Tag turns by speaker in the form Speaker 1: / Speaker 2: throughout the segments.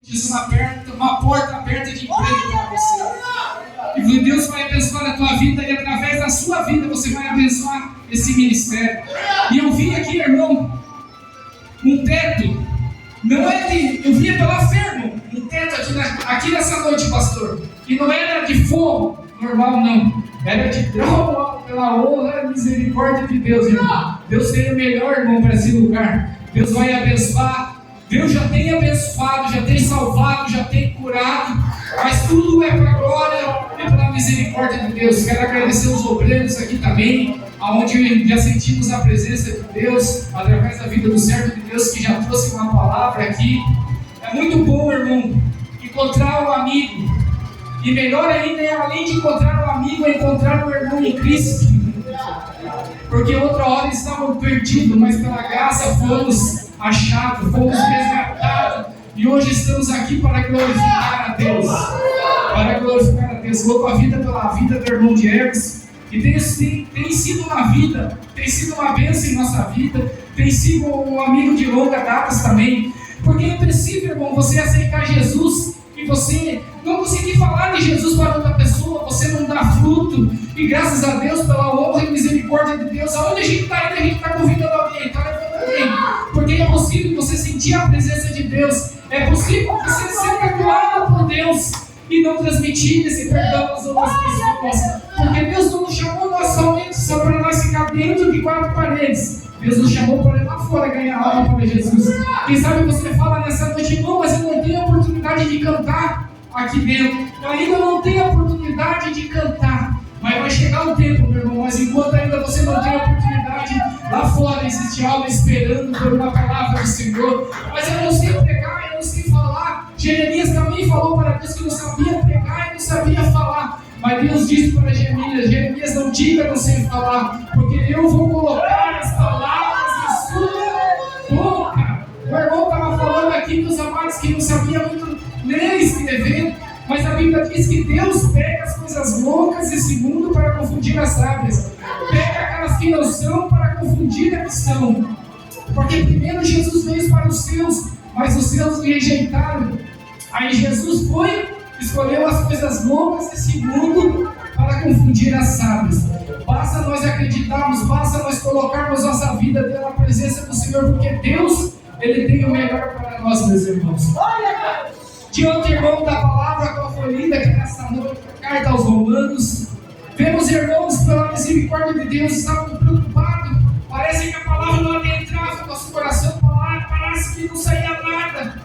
Speaker 1: Diz uma porta aberta de emprego para você. E Deus vai abençoar a tua vida e através da sua vida você vai abençoar esse ministério. E eu vi aqui, irmão, um teto. Não é de. Eu via pela fé, irmão, um teto aqui nessa noite, pastor. E não era de fogo normal, não. Era de drama pela honra e misericórdia de Deus, irmão. Deus tem o melhor, irmão, para esse lugar. Deus vai abençoar. Deus já tem abençoado, já tem salvado, já tem curado, mas tudo é para a glória e para a misericórdia de Deus. Quero agradecer os obreiros aqui também, onde já sentimos a presença de Deus, através da vida do servo de Deus, que já trouxe uma palavra aqui. É muito bom, irmão, encontrar um amigo, e melhor ainda é, além de encontrar um amigo, é encontrar um irmão em Cristo, porque outra hora estavam perdidos, mas pela graça fomos achados, fomos resgatados, e hoje estamos aqui para glorificar a Deus. Para glorificar a Deus. Louco a vida pela vida do irmão Diegues, que tem sido uma vida, tem sido uma bênção em nossa vida, tem sido um amigo de longa data também, porque é impossível, irmão, você aceitar Jesus e você não conseguir falar de Jesus para outra pessoa, você não dá fruto, e graças a Deus, pela honra e misericórdia de Deus, aonde a gente está indo, a gente está convidando alguém, está levando alguém, porque é possível você sentir a presença de Deus, é possível você ser perdoado por Deus e não transmitir esse perdão às outras pessoas, porque Deus não nos chamou nós somente só para nós ficar dentro de quatro paredes. Deus nos chamou para ir lá fora ganhar alma para Jesus. Quem sabe você fala nessa noite, irmão, mas eu não tenho a oportunidade de cantar aqui dentro. Eu ainda não tenho a oportunidade de cantar. Mas vai chegar o tempo, meu irmão. Mas enquanto ainda você não tem a oportunidade, lá fora existe alma esperando por uma palavra do Senhor. Mas eu não sei pregar, eu não sei falar. Jeremias também falou para Deus que não sabia pregar e não sabia falar. Mas Deus disse para Jeremias, não diga, não sei falar, porque eu vou colocar as palavras em sua boca. O irmão estava falando aqui dos amados que não sabia muito ler e escrever, mas a Bíblia diz que Deus pega as coisas loucas desse mundo para confundir as sábias, pega aquelas que não são para confundir a que são, porque primeiro Jesus veio para os seus, mas os seus o rejeitaram. Aí Jesus escolheu as coisas loucas desse mundo para confundir as sábias. Basta nós acreditarmos, basta nós colocarmos nossa vida na presença do Senhor, porque Deus, Ele tem o melhor para nós, meus irmãos. Diante, irmão, da palavra qual foi lida aqui nessa noite, a carta aos Romanos, vemos, irmãos, pela misericórdia de Deus, estavam preocupados. Parece que a palavra não adentrava no nosso coração, parece que não saía nada.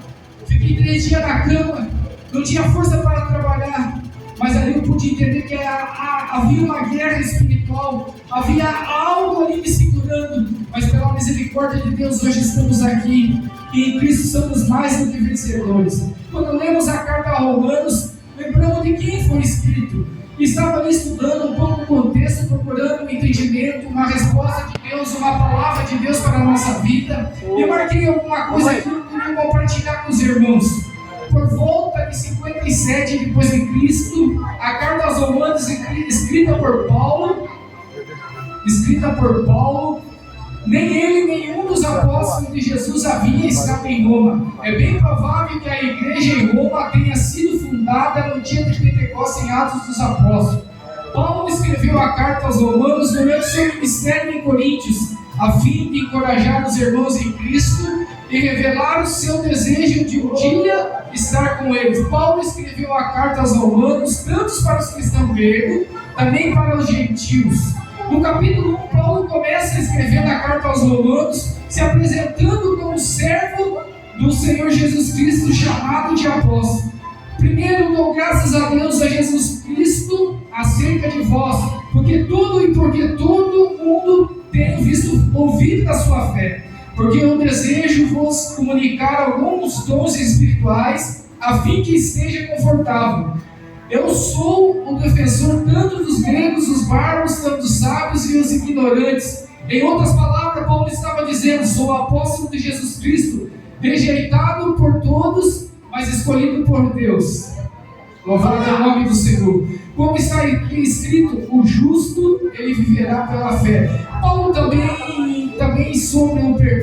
Speaker 1: Fiquei 3 dias na cama, não tinha força para trabalhar, mas ali eu pude entender que havia uma guerra espiritual, havia algo ali me segurando, mas pela misericórdia de Deus hoje estamos aqui, e em Cristo somos mais do que vencedores. Quando lemos a carta a Romanos, lembramos de quem foi escrito, e estava ali estudando um pouco o contexto, procurando um entendimento, uma resposta de Deus, uma palavra de Deus para a nossa vida, e eu marquei alguma coisa que eu queria compartilhar com os irmãos. Por volta de 57 depois de Cristo, a carta aos Romanos escrita por Paulo, nem ele, nenhum dos apóstolos de Jesus havia estado em Roma. É bem provável que a igreja em Roma tenha sido fundada no dia de Pentecostes em Atos dos Apóstolos. Paulo escreveu a carta aos Romanos durante seu ministério em Coríntios, a fim de encorajar os irmãos em Cristo e revelar o seu desejo de um dia estar com eles. Paulo escreveu a carta aos Romanos, tanto para os cristãos gregos, também para os gentios. No capítulo 1, Paulo começa escrevendo a carta aos Romanos, se apresentando como servo do Senhor Jesus Cristo, chamado de apóstolo. Primeiro, dou graças a Deus, a Jesus Cristo, acerca de vós, porque todo mundo tem ouvido da sua fé. Porque eu desejo vos comunicar alguns dons espirituais, a fim que esteja confortável. Eu sou um defensor tanto dos gregos, dos bárbaros, tanto dos sábios e os ignorantes. Em outras palavras, Paulo estava dizendo: sou apóstolo de Jesus Cristo, rejeitado por todos, mas escolhido por Deus. Louvado é o nome do Senhor. Como está escrito, o justo, ele viverá pela fé. Paulo também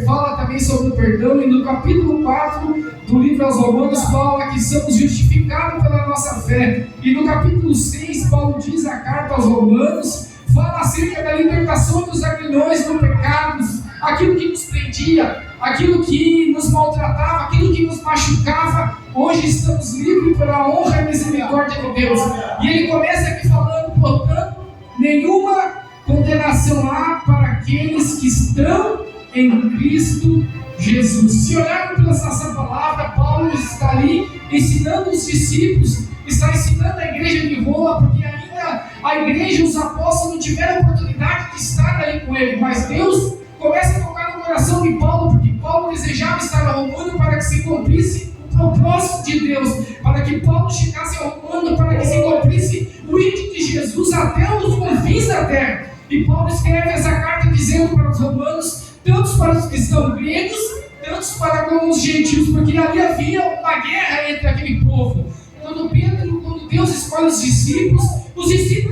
Speaker 1: fala também sobre o perdão, e no capítulo 4 do livro aos Romanos fala somos justificados pela nossa fé. E no capítulo 6, Paulo diz a carta aos Romanos, fala acerca da libertação dos aguilhões do pecado, aquilo que nos prendia, aquilo que nos maltratava, aquilo que nos machucava. Hoje estamos livres pela honra e misericórdia de Deus. E ele começa aqui falando, portanto, nenhuma condenação há para aqueles que estão em Cristo Jesus. Se olharmos pela essa palavra, Paulo está ali ensinando os discípulos, está ensinando a igreja de Roma, porque ainda a igreja, os apóstolos não tiveram a oportunidade de estar ali com ele, mas Deus começa a tocar no coração de Paulo, porque Paulo desejava estar a Romano para que se cumprisse o propósito de Deus, para que Paulo chegasse a Romano, para que se cumprisse o índice de Jesus até os confins da terra. E Paulo escreve essa carta dizendo para os romanos, tanto para os que são gregos, tanto para como os gentios, porque ali havia uma guerra entre aquele povo. Quando Deus escolhe os discípulos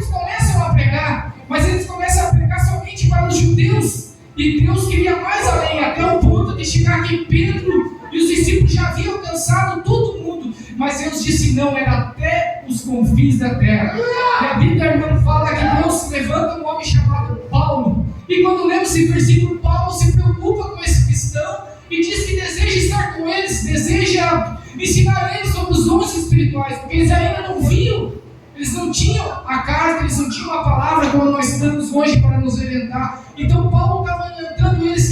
Speaker 1: começam a pregar, mas eles começam a pregar somente para os judeus. E Deus queria mais além, até o ponto de chegar aqui Pedro e os discípulos já haviam alcançado todo mundo, mas Deus disse não, era até os confins da terra. E a Bíblia, irmão, fala que Deus levanta um homem chamado Paulo, e quando lemos esse versículo, Paulo se preocupa com esse cristão e diz que deseja estar com eles, deseja ensinar eles sobre os dons espirituais, porque eles ainda não viam, eles não tinham a carta, eles não tinham a palavra como nós estamos hoje para nos orientar. Então Paulo estava orientando eles,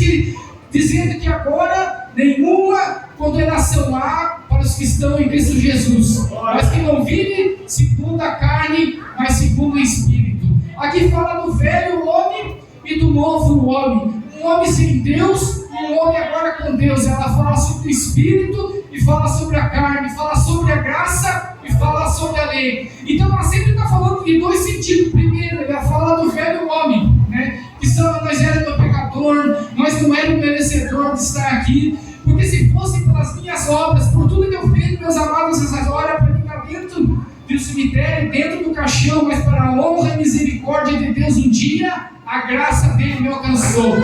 Speaker 1: dizendo que agora nenhuma condenação há para os que estão em Cristo Jesus, mas que não vivem segundo a carne, mas segundo o Espírito. Aqui fala do velho homem e do novo homem, um homem sem Deus e um homem agora com Deus. Ela fala sobre o Espírito e fala sobre a carne, fala sobre a graça e fala sobre a lei. Então ela sempre está falando de dois sentidos. Primeiro, ela fala do velho homem, né? Que nós éramos pecador, nós não éramos merecedor de estar aqui, porque se fosse pelas minhas obras, por tudo que eu fiz, meus amados, essas horas para mim está dentro do cemitério, dentro do caixão, mas para a honra e misericórdia de Deus, um dia a graça dele me alcançou.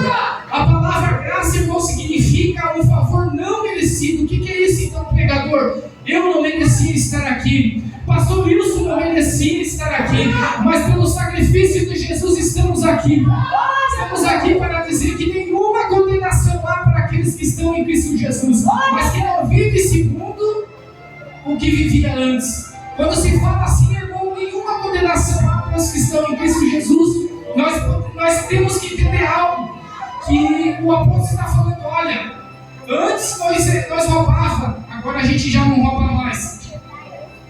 Speaker 1: A palavra graça, irmão, significa um favor não merecido. O que é isso então, pregador? Eu não merecia estar aqui, pastor Wilson não merecia estar aqui, mas pelo sacrifício de Jesus estamos aqui. Estamos aqui para dizer que nenhuma condenação há para aqueles que estão em Cristo Jesus, mas que não vive segundo o que vivia antes. Quando se fala assim, irmão, nenhuma condenação há para os que estão em Cristo Jesus, nós temos que entender algo, que o apóstolo está falando, olha, antes nós roubava, agora a gente já não rouba mais.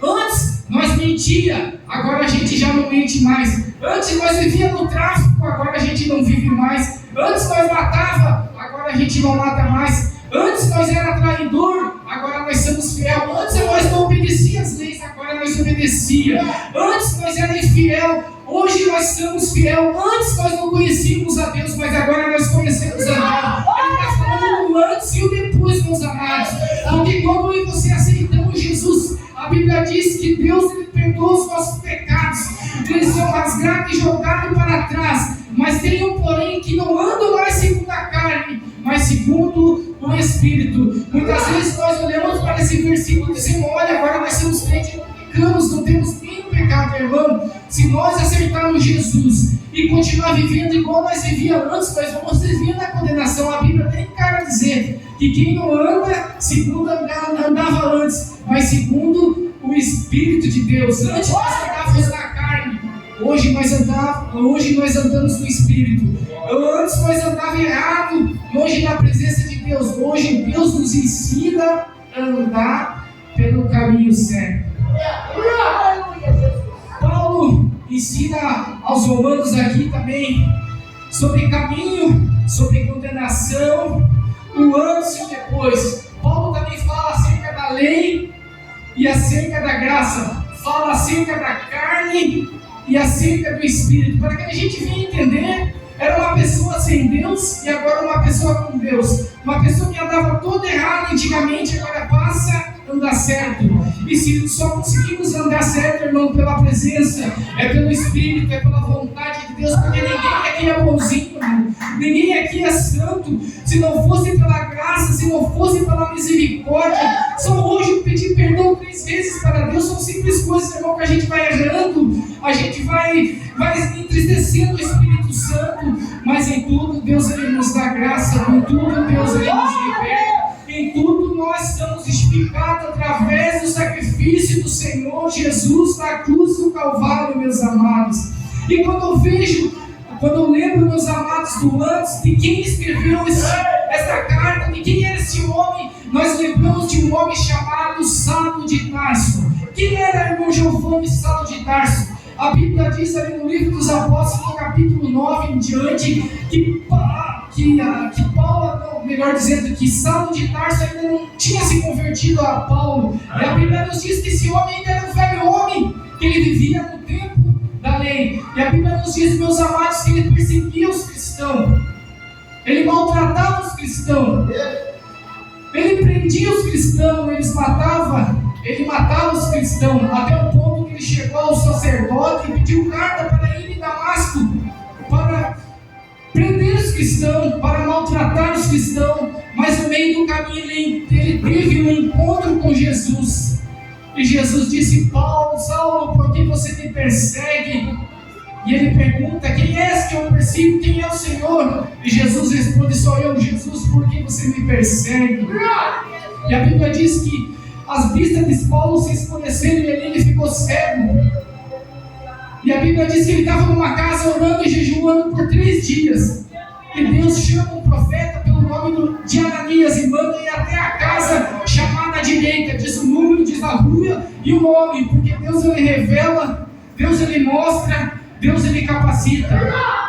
Speaker 1: Antes nós mentia, agora a gente já não mente mais. Antes nós vivíamos no tráfico, agora a gente não vive mais. Antes nós matava, agora a gente não mata mais. Antes nós era traidor, agora nós somos fiel. Antes nós não obedecíamos as leis, agora nós obedecíamos. Antes nós era infiel, hoje nós somos fiel. Antes nós não conhecíamos a Deus, mas agora nós conhecemos a Deus. Ele está falando o antes e o depois, meus amados. Porque quando eu e você aceitamos Jesus, a Bíblia diz que Deus ele perdoa os nossos pecados. Eles são rasgados e jogados para trás. Mas tem um porém que não anda mais segundo a carne, mas segundo o Espírito. Muitas vezes nós olhamos para esse versículo e dizemos, olha, agora nós somos crentes, não pecamos, não temos nenhum pecado, irmão. Se nós acertarmos Jesus e continuar vivendo igual nós vivíamos antes, nós vamos viver na condenação. A Bíblia tem cara a dizer que quem não anda segundo andava antes, mas segundo o Espírito de Deus. Antes nós andávamos na carne, hoje nós andamos no Espírito. Antes nós andávamos errado, hoje na presença de Deus. Hoje Deus nos ensina a andar pelo caminho certo. Paulo ensina aos romanos aqui também sobre caminho, sobre condenação, o antes e o depois. Paulo também fala acerca da lei e acerca da graça, fala acerca da carne e acerca do Espírito, para que a gente venha entender. Era uma pessoa sem Deus e agora uma pessoa com Deus. Uma pessoa que andava toda errada antigamente, agora passa a andar certo. E se só conseguimos andar certo, irmão, pela presença, é pelo Espírito, é pela vontade de Deus, porque ninguém aqui é bonzinho, irmão. Ninguém aqui é santo. Se não fosse pela graça, se não fosse pela misericórdia, só hoje eu pedi perdão 3 vezes vezes para Deus são simples coisas, irmão, que a gente vai errando, a gente vai entristecendo o Espírito Santo, mas em tudo Deus ele nos dá graça, em tudo Deus ele nos liberta, em tudo nós somos justificados através do sacrifício do Senhor Jesus na cruz do Calvário, meus amados. E quando eu lembro, meus amados, do antes, de quem escreveu essa carta, de quem era esse homem, nós lembramos de um homem chamado Saulo de Tarso. Quem era, irmão Giovanni, Saulo de Tarso? A Bíblia diz ali no livro dos Apóstolos, no capítulo 9 em diante, que Paulo, melhor dizendo, que Saulo de Tarso ainda não tinha se convertido a Paulo. E a Bíblia nos diz que esse homem ainda era um velho homem, que ele vivia no tempo da lei. E a Bíblia nos diz, meus amados, que ele perseguia os cristãos, ele maltratava os cristãos, ele prendia os cristãos, ele matava os cristãos, até o ponto que ele chegou ao sacerdote e pediu carta para ir em Damasco, para prender os cristãos, para maltratar os cristãos. Mas no meio do caminho ele teve um encontro com Jesus. E Jesus disse: Saulo, por que você me persegue? E ele pergunta: quem é esse que eu persigo? Quem é o Senhor? E Jesus responde: sou eu, Jesus, por que você me persegue? E a Bíblia diz que as vistas de Paulo se escureceram e ele ficou cego. E a Bíblia diz que ele estava numa casa orando e jejuando por 3 dias. E Deus chama um profeta pelo nome de Ananias e manda ir até a casa chamada direita. Diz o número, diz a rua e o nome. Porque Deus ele revela, Deus ele mostra, Deus ele capacita.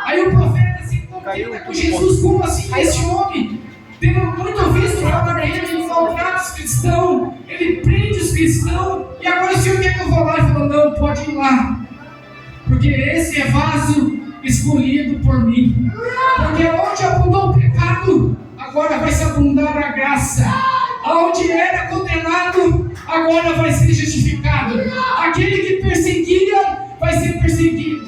Speaker 1: Aí o profeta se contenta com Jesus. Como assim esse homem? Tendo muito visto falar dele, ele maltrata os cristãos, ele prende os cristãos. E agora o Senhor quer que eu vou lá? Ele falou: não, pode ir lá. Porque esse é vaso escolhido por mim. Porque onde abundou o pecado, agora vai se abundar a graça. Aonde era condenado, agora vai ser justificado. Aquele que perseguia, vai ser perseguido.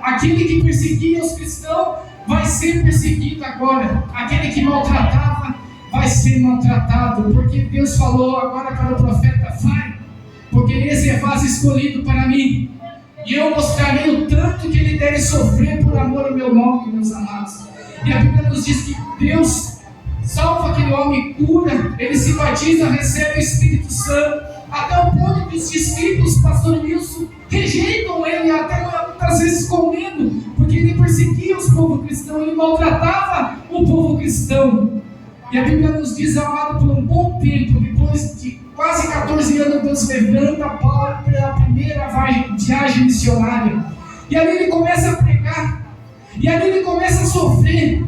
Speaker 1: Aquele que perseguia os cristãos, vai ser perseguido agora. Aquele que maltratava, vai ser maltratado. Porque Deus falou agora para o profeta: vai, porque esse é vaso escolhido para mim, e eu mostrarei o tanto que ele deve sofrer por amor ao meu nome, meus amados. E a Bíblia nos diz que Deus salva aquele homem, cura, ele se batiza, recebe o Espírito Santo, até o ponto que os discípulos, pastor Wilson, rejeitam ele, até muitas vezes com medo, porque ele perseguia os povos cristãos, ele maltratava o povo cristão. E a Bíblia nos diz, amado, por um bom tempo, depois de quase 14 anos, Deus levanta Paulo pela primeira viagem missionária. E ali ele começa a pregar. E ali ele começa a sofrer.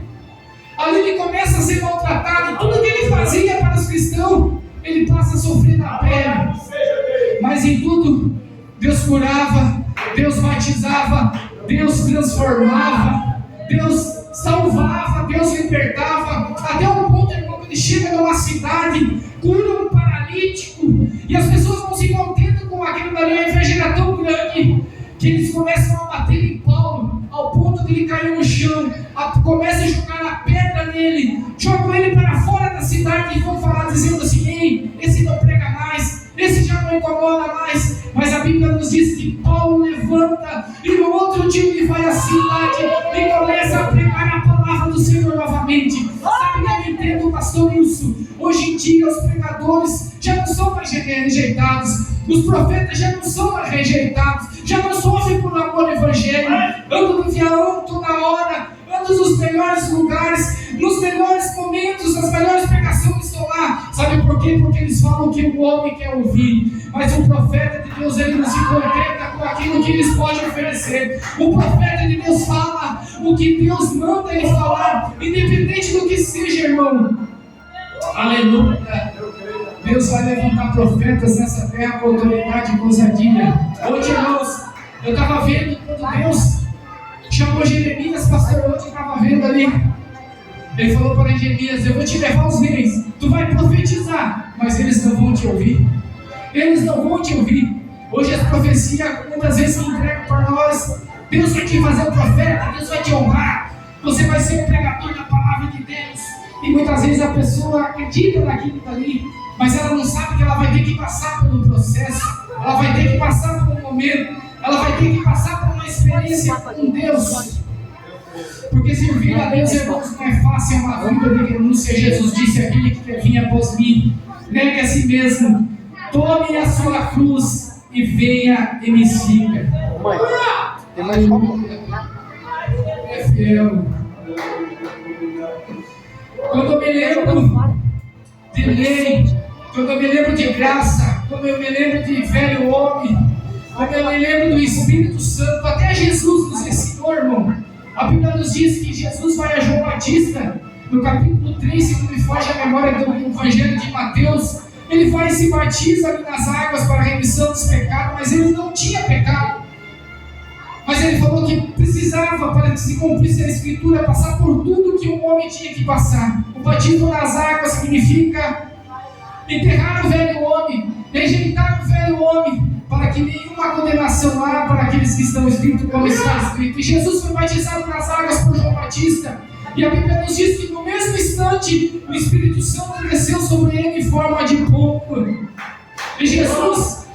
Speaker 1: Ali ele começa a ser maltratado. Tudo que ele fazia para os cristãos, ele passa a sofrer na pele. Mas em tudo, Deus curava, Deus batizava, Deus transformava, Deus salvava, Deus libertava. Até um ponto, irmão, que ele chega numa cidade, cura um paralítico, e as pessoas não se contentam com aquilo dali. A inveja era tão grande que eles começam a bater em Paulo, ao ponto de ele cair no chão, começam a jogar a pedra nele, jogam ele para fora da cidade e vão falar dizendo assim: ei, esse não prega mais, esse já não incomoda mais. Mas a Bíblia nos diz que Paulo levanta e no outro dia ele vai à cidade e começa a pregar a palavra do Senhor novamente. Sabe que eu entendo, pastor Wilson? Hoje em dia os pregadores já não são mais rejeitados, os profetas já não são mais rejeitados, já não sofrem por amor ao evangelho, andam no avião toda hora, andam nos melhores lugares, nos melhores momentos, nas melhores pregações estão lá. Sabe por quê? Porque eles falam o que o homem quer ouvir. Mas o profeta de Deus, ele não se contenta com aquilo que eles podem oferecer. O profeta de Deus fala o que Deus manda ele falar, independente do que seja, irmão. Aleluia. Deus vai levantar profetas nessa terra com autoridade e com ousadia. Hoje, irmãos, eu estava vendo quando Deus chamou Jeremias, pastor, hoje eu estava vendo ali. Ele falou para Jeremias: eu vou te levar aos reis, tu vai profetizar, mas eles não vão te ouvir. Eles não vão te ouvir. Hoje as profecias, muitas vezes que entregam para nós, Deus vai te fazer um profeta, Deus vai te honrar, você vai ser um pregador da palavra de Deus. E muitas vezes a pessoa acredita naquilo que está ali, mas ela não passar por um processo, ela vai ter que passar por um momento, ela vai ter que passar por uma experiência com Deus. Porque servir a Deus, irmãos, não é fácil, é uma vida de renúncia. Jesus disse: aquele que quer vir após mim, negue a si mesmo, tome a sua cruz e venha e me siga.
Speaker 2: Mãe, tem mais como?
Speaker 1: É fiel. Quando eu me lembro de lei, quando eu me lembro de graça, quando eu me lembro de velho homem, quando eu me lembro do Espírito Santo, até Jesus nos ensinou, irmão. A Bíblia nos diz que Jesus vai a João Batista, no capítulo 3, se não me foge a memória do Evangelho de Mateus. Ele vai e se batiza ali nas águas para a remissão dos pecados, mas ele não tinha pecado. Mas ele falou que precisava, para que se cumprisse a Escritura, passar por tudo que um homem tinha que passar. O batismo nas águas significa enterrar o velho homem, rejeitar o velho homem, para que nenhuma condenação há para aqueles que estão escritos como está escrito. E Jesus foi batizado nas águas por João Batista. E a Bíblia nos diz que no mesmo instante o Espírito Santo desceu sobre ele em forma de pomba. E Jesus,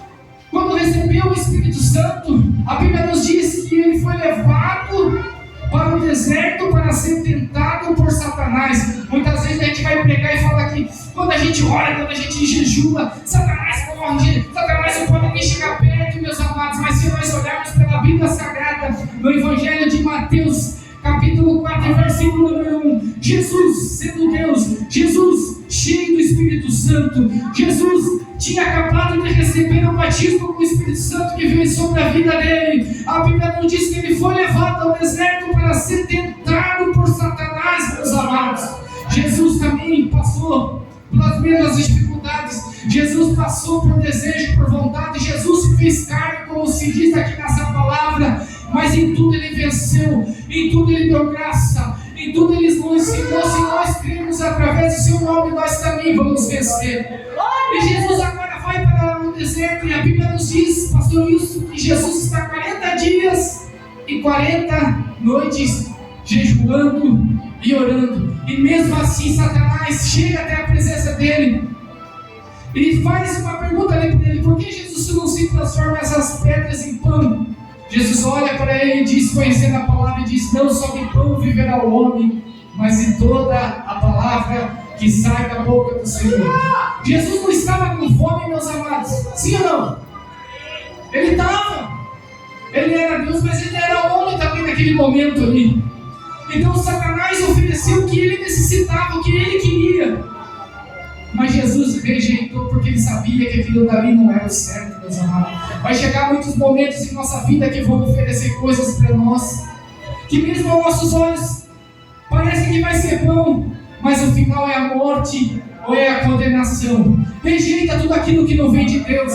Speaker 1: quando recebeu o Espírito Santo, a Bíblia nos diz que ele foi levado para o deserto para ser tentado por Satanás. Muitas vezes a gente vai pregar e fala que quando a gente ora, quando a gente jejua, Satanás corre, Satanás não pode nem chegar perto, meus amados. Mas se nós olharmos pela Bíblia Sagrada, no Evangelho de Mateus, capítulo 4, versículo número 1, Jesus, sendo Deus, Jesus, cheio do Espírito Santo, Jesus tinha acabado de receber o batismo com o Espírito Santo que veio sobre a vida dele. A Bíblia nos diz que ele foi levado ao deserto para ser tentado por Satanás, meus amados. Jesus também passou pelas mesmas dificuldades. Jesus passou por desejo, por vontade. Jesus se fez carne, como se diz aqui nessa palavra, mas em tudo ele venceu, em tudo ele deu graça, em tudo ele nos ensinou. Se nós cremos através do seu nome, nós também vamos vencer. E Jesus agora vai para o deserto, e a Bíblia nos diz, pastor Wilson, que Jesus está 40 dias e 40 noites jejuando e orando. E mesmo assim Satanás chega até a presença dele e faz uma pergunta ali para ele: por que Jesus não se transforma essas pedras em pão? Jesus olha para ele e diz, conhecendo a palavra, e diz: não só de pão viverá o homem, mas de toda a palavra que sai da boca do Senhor. Jesus não estava com fome, meus amados, sim ou não? Ele estava. Ele era Deus, mas ele era homem também naquele momento ali. Então Satanás ofereceu o que ele necessitava, o que ele queria. Mas Jesus rejeitou, porque ele sabia que aquilo dali não era o certo, meus amados. Vai chegar muitos momentos em nossa vida que vão oferecer coisas para nós, que mesmo aos nossos olhos parece que vai ser bom, mas o final é a morte ou é a condenação. Rejeita tudo aquilo que não vem de Deus.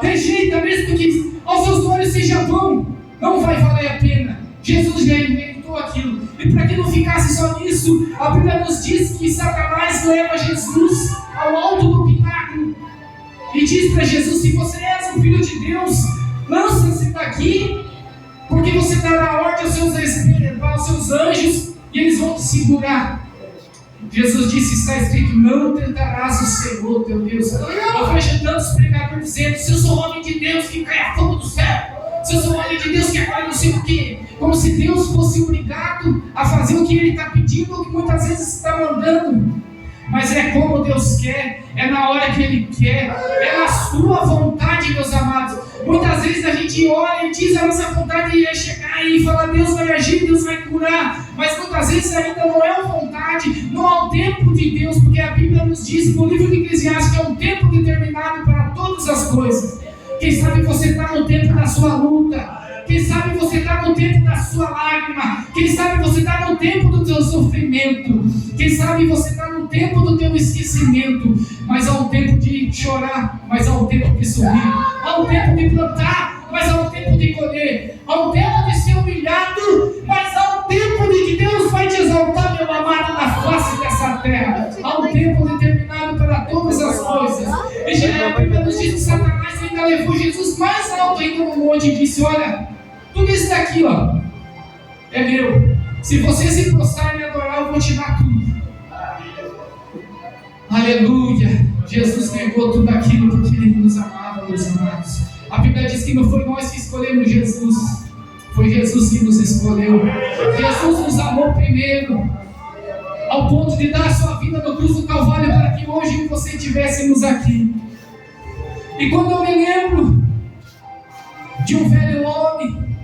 Speaker 1: Rejeita, mesmo que aos seus olhos seja bom, não vai valer a pena. Jesus já inventou aquilo. E para que não ficasse só nisso, a Bíblia nos diz que Satanás leva Jesus ao alto do pináculo e diz para Jesus: se você és o Filho de Deus, lança-se daqui, porque você dará ordem aos seus anjos e eles vão te segurar. Jesus disse: está escrito, não tentarás o Senhor teu Deus. Eu vejo tantos pregadores dizendo: se eu sou homem de Deus, que caia fogo do céu. Se eu sou homem de Deus, que agora não sei o quê. Como se Deus fosse obrigado a fazer o que Ele está pedindo, ou que muitas vezes está mandando. Mas é como Deus quer, é na hora que Ele quer, é na sua vontade, meus amados. Muitas vezes a gente olha e diz a nossa vontade é chegar e falar: Deus vai agir, Deus vai curar. Mas muitas vezes ainda não é a vontade, não há o tempo de Deus, porque a Bíblia nos diz no livro de Eclesiastes que é um tempo determinado para todas as coisas. Quem sabe você está no tempo da sua luta. Quem sabe você está no tempo da sua lágrima. Quem sabe você está no tempo do teu sofrimento. Quem sabe você está no tempo do teu esquecimento. Mas há um tempo de chorar, mas há um tempo de sorrir. Há um tempo de plantar, mas há um tempo de colher. Há um tempo de ser humilhado, mas há um tempo de que Deus vai te exaltar, meu amado, na face dessa terra. Há um tempo determinado para todas as coisas. E a Bíblia nos diz que Satanás ainda levou Jesus mais alto ainda no monte e disse: olha, tudo isso daqui, ó, é meu. Se você se prostrar e me adorar, eu vou te dar tudo. Aleluia. Jesus negou tudo aquilo. escolheu. Jesus nos amou primeiro, ao ponto de dar a sua vida no cruz do Calvário para que hoje você estivéssemos aqui. E quando eu me lembro de um velho homem,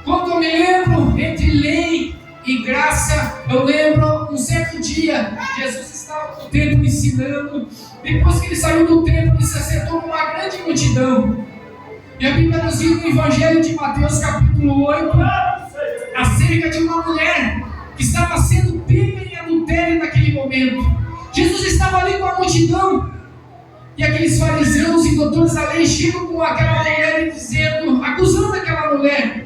Speaker 1: quando eu me lembro entre lei e graça, eu lembro um certo dia, Jesus estava no templo ensinando. Depois que ele saiu do templo, ele se acertou com uma grande multidão. E a Bíblia nos diz no Evangelho de Mateus capítulo 8, acerca de uma mulher que estava sendo pega em adultério naquele momento. Jesus estava ali com a multidão, e aqueles fariseus e doutores da lei chegam com aquela mulher e dizendo, acusando aquela mulher: